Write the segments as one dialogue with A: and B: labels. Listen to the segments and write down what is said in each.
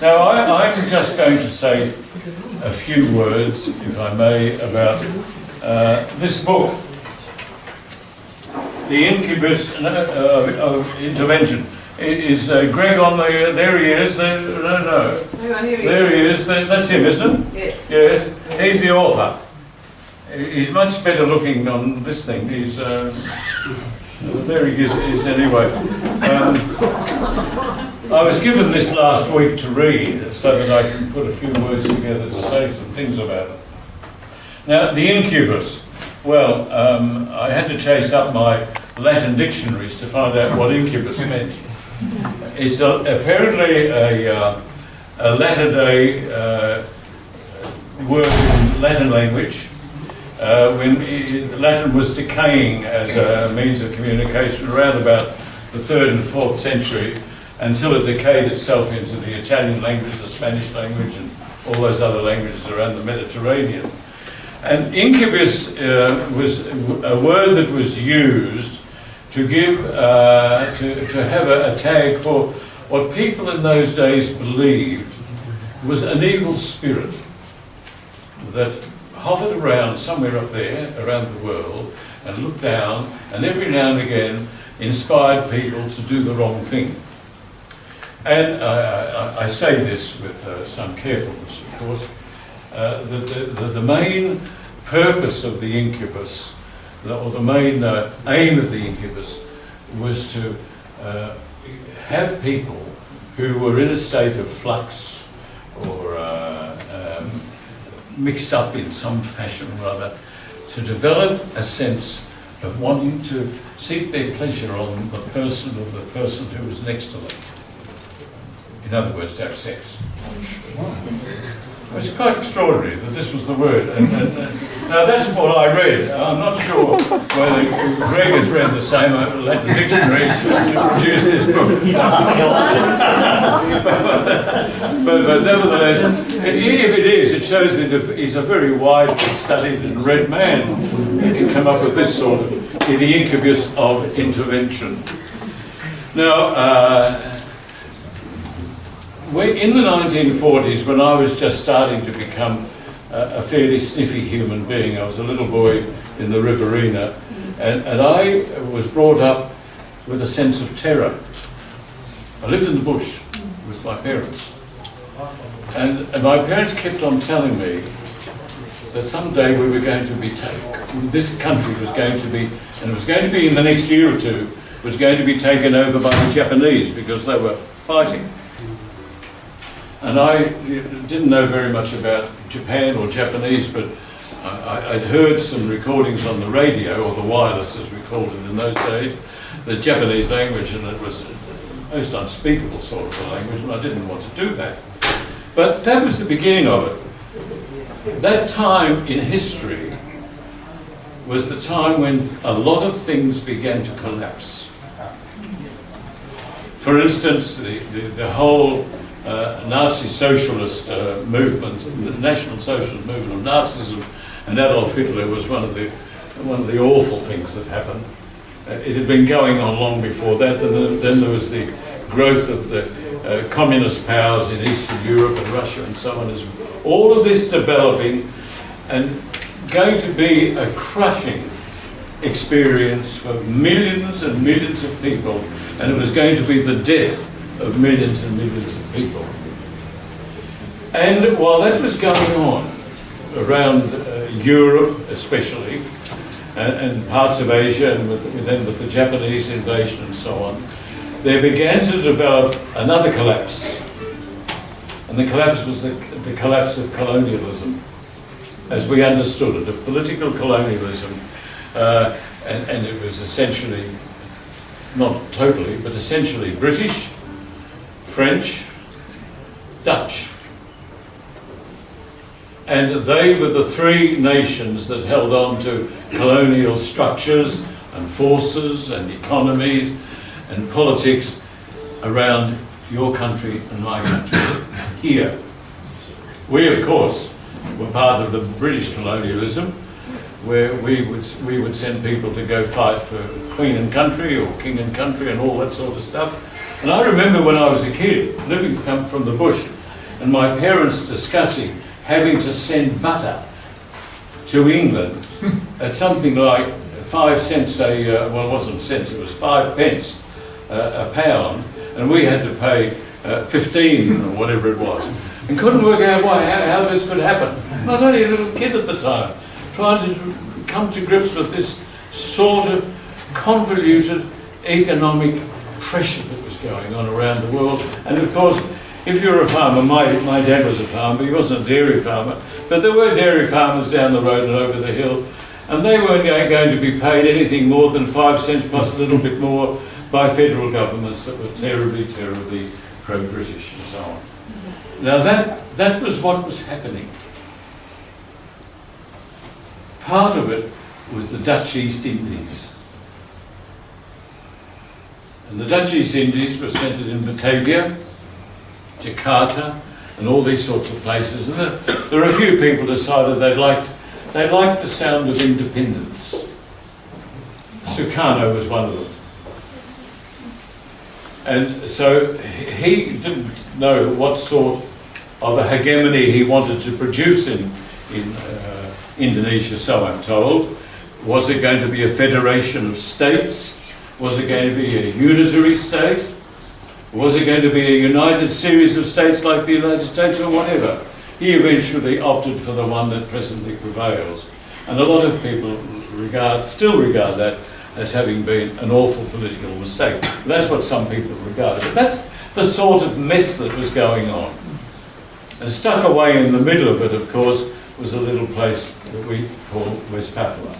A: Now, I'm just going to say a few words, if I may, about this book, The Incubus of Intervention. Is Greg on the... There he is. No. There he is. That's him, isn't it?
B: Yes.
A: Yes. He's the author. He's much better looking on this thing. He's... there he is anyway. I was given this last week to read so that I can put a few words together to say some things about it. Now, the incubus. Well, I had to chase up my Latin dictionaries to find out what incubus meant. It's apparently a latter-day word in Latin language when Latin was decaying as a means of communication around about the 3rd and 4th century, until it decayed itself into the Italian language, the Spanish language, and all those other languages around the Mediterranean. And incubus was a word that was used to give, to have a tag for what people in those days believed was an evil spirit that hovered around somewhere up there, around the world, and looked down, and every now and again inspired people to do the wrong thing. And I say this with some carefulness, of course. The main purpose of the incubus, or the main aim of the incubus, was to have people who were in a state of flux or mixed up in some fashion or other, to develop a sense of wanting to seek their pleasure on the person of the person who was next to them. In other words, to have sex. It's quite extraordinary that this was the word. Now that's what I read. I'm not sure whether Greg has read the same Latin dictionary to produce this book. but nevertheless, if it is, it shows that he's a very widely studied and read man who can come up with this sort of, the incubus of intervention. Now, in the 1940s, when I was just starting to become a fairly sniffy human being, I was a little boy in the Riverina, and I was brought up with a sense of terror. I lived in the bush with my parents, and my parents kept on telling me that someday we were going to be this country was going to be, and it was going to be in the next year or two, was going to be taken over by the Japanese because they were fighting. And I didn't know very much about Japan or Japanese, but I'd heard some recordings on the radio, or the wireless as we called it in those days, the Japanese language, and it was a most unspeakable sort of a language, and I didn't want to do that. But that was the beginning of it. That time in history was the time when a lot of things began to collapse. For instance, the whole Nazi socialist movement, the National Socialist movement of Nazism, and Adolf Hitler was one of the awful things that happened. It had been going on long before that, and then there was the growth of the communist powers in Eastern Europe and Russia and so on. As all of this developing and going to be a crushing experience for millions and millions of people, and it was going to be the death of millions and millions of people. And while that was going on around Europe especially, and parts of Asia, and then with the Japanese invasion and so on, there began to develop another collapse. And the collapse was the collapse of colonialism, as we understood it, of political colonialism, and it was essentially, not totally, but essentially British, French, Dutch. And they were the three nations that held on to colonial structures and forces and economies and politics around your country and my country here. We, of course, were part of the British colonialism, where we would send people to go fight for Queen and country or King and country and all that sort of stuff. And I remember when I was a kid, living from the bush, and my parents discussing having to send butter to England at something like 5 cents well, it wasn't cents, it was 5 pence a pound, and we had to pay 15 or whatever it was, and couldn't work out how this could happen. I was only a little kid at the time, trying to come to grips with this sort of convoluted economic pressure that was going on around the world. And of course, if you're a farmer, my dad was a farmer, he wasn't a dairy farmer, but there were dairy farmers down the road and over the hill, and they weren't going to be paid anything more than 5 cents plus a little bit more by federal governments that were terribly, terribly pro-British and so on. Now that was what was happening. Part of it was the Dutch East Indies. And the Dutch East Indies were centred in Batavia, Jakarta, and all these sorts of places. And there are a few people who decided they liked the sound of independence. Sukarno was one of them. And so he didn't know what sort of a hegemony he wanted to produce in Indonesia, so I'm told. Was it going to be a federation of states? Was it going to be a unitary state? Was it going to be a united series of states like the United States or whatever? He eventually opted for the one that presently prevails. And a lot of people still regard that as having been an awful political mistake. That's what some people regard it. That's the sort of mess that was going on. And stuck away in the middle of it, of course, was a little place that we call West Papua,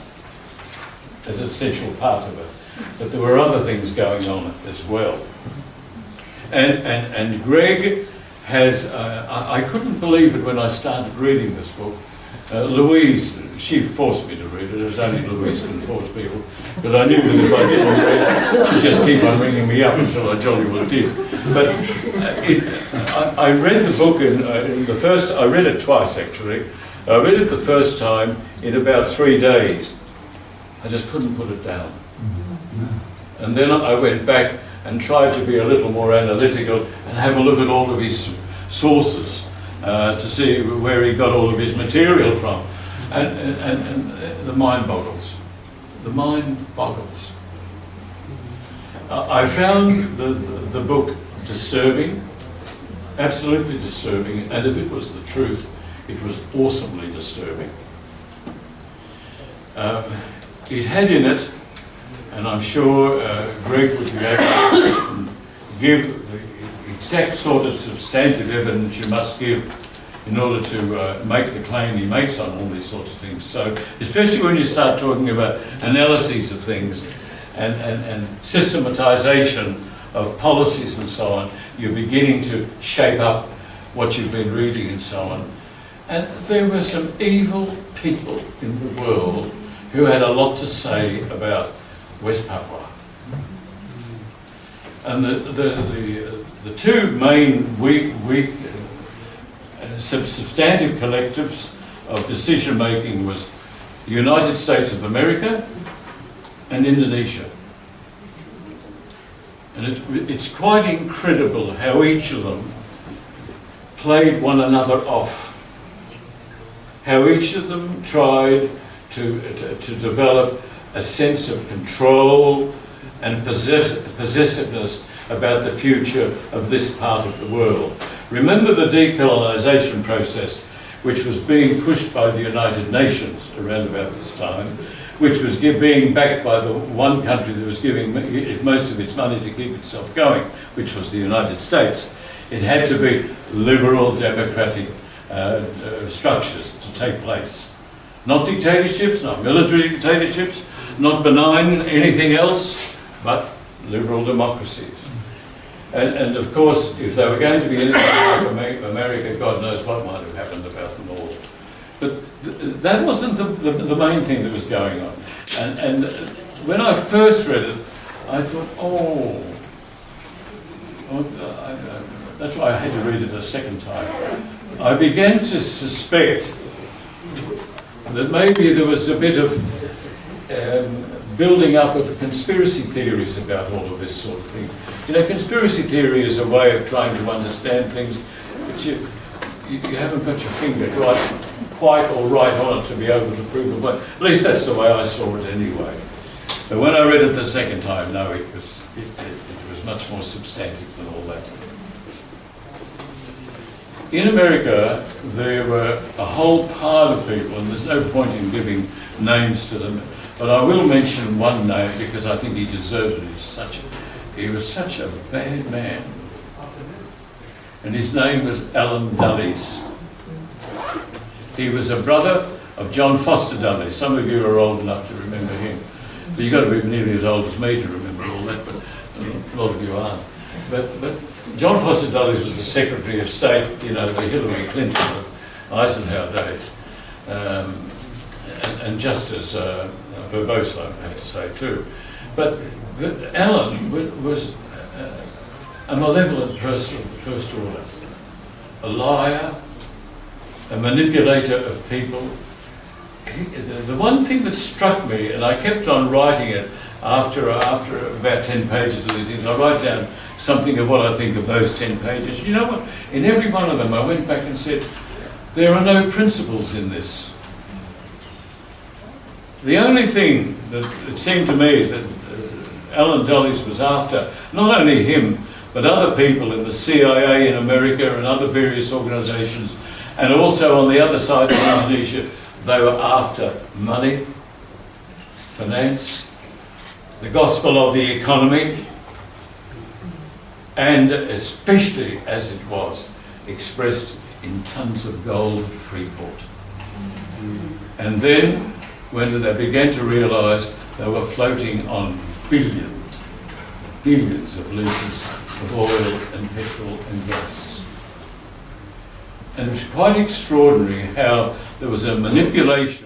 A: as an essential part of it. But there were other things going on as well. And Greg has, I couldn't believe it when I started reading this book. Louise, she forced me to read it, as only Louise can force people, because I knew that if I didn't read it, she'd just keep on ringing me up until I jolly well did. But I read the book in the first, I read it twice actually. I read it the first time in about 3 days. I just couldn't put it down. And then I went back and tried to be a little more analytical and have a look at all of his sources to see where he got all of his material from. And the mind boggles. The mind boggles. I found the book disturbing, absolutely disturbing, and if it was the truth, it was awesomely disturbing. It had in it, and I'm sure Greg would be able to give the exact sort of substantive evidence you must give in order to make the claim he makes on all these sorts of things. So, especially when you start talking about analyses of things and systematization of policies and so on, you're beginning to shape up what you've been reading and so on. And there were some evil people in the world who had a lot to say about West Papua. And the two main weak substantive collectives of decision making was the United States of America and Indonesia. And it's quite incredible how each of them played one another off. How each of them tried to develop a sense of control and possessiveness about the future of this part of the world. Remember the decolonisation process, which was being pushed by the United Nations around about this time, which was being backed by the one country that was giving most of its money to keep itself going, which was the United States. It had to be liberal democratic structures to take place. Not dictatorships, not military dictatorships, not benign anything else, but liberal democracies. And of course, if they were going to be anything like America, God knows what might have happened about them all. But that wasn't the main thing that was going on. And when I first read it, I thought, that's why I had to read it a second time. I began to suspect that maybe there was a bit of building up of conspiracy theories about all of this sort of thing. You know, conspiracy theory is a way of trying to understand things, but you haven't got your finger quite or right on it to be able to prove it. But at least that's the way I saw it anyway. But when I read it the second time, no, it was much more substantive than all that. In America, there were a whole pile of people, and there's no point in giving names to them, but I will mention one name because I think he deserves it. He was such a bad man. And his name was Allen Dulles. He was a brother of John Foster Dulles. Some of you are old enough to remember him. But you've got to be nearly as old as me to remember all that, but a lot of you aren't. But John Foster Dulles was the Secretary of State, you know, the Hillary Clinton of Eisenhower days. And just as verbose, I have to say, too. But Allen was a malevolent person of the first order. A liar, a manipulator of people. The one thing that struck me, and I kept on writing it after about 10 pages of these things, I write down something of what I think of those 10 pages. You know what? In every one of them I went back and said, there are no principles in this. The only thing that it seemed to me that Allen Dulles was after, not only him, but other people in the CIA in America and other various organisations, and also on the other side of Indonesia, they were after money, finance, the gospel of the economy, and especially as it was expressed in tons of gold at Freeport. And then, when they began to realise they were floating on billions of litres of oil and petrol and gas. And it was quite extraordinary how there was a manipulation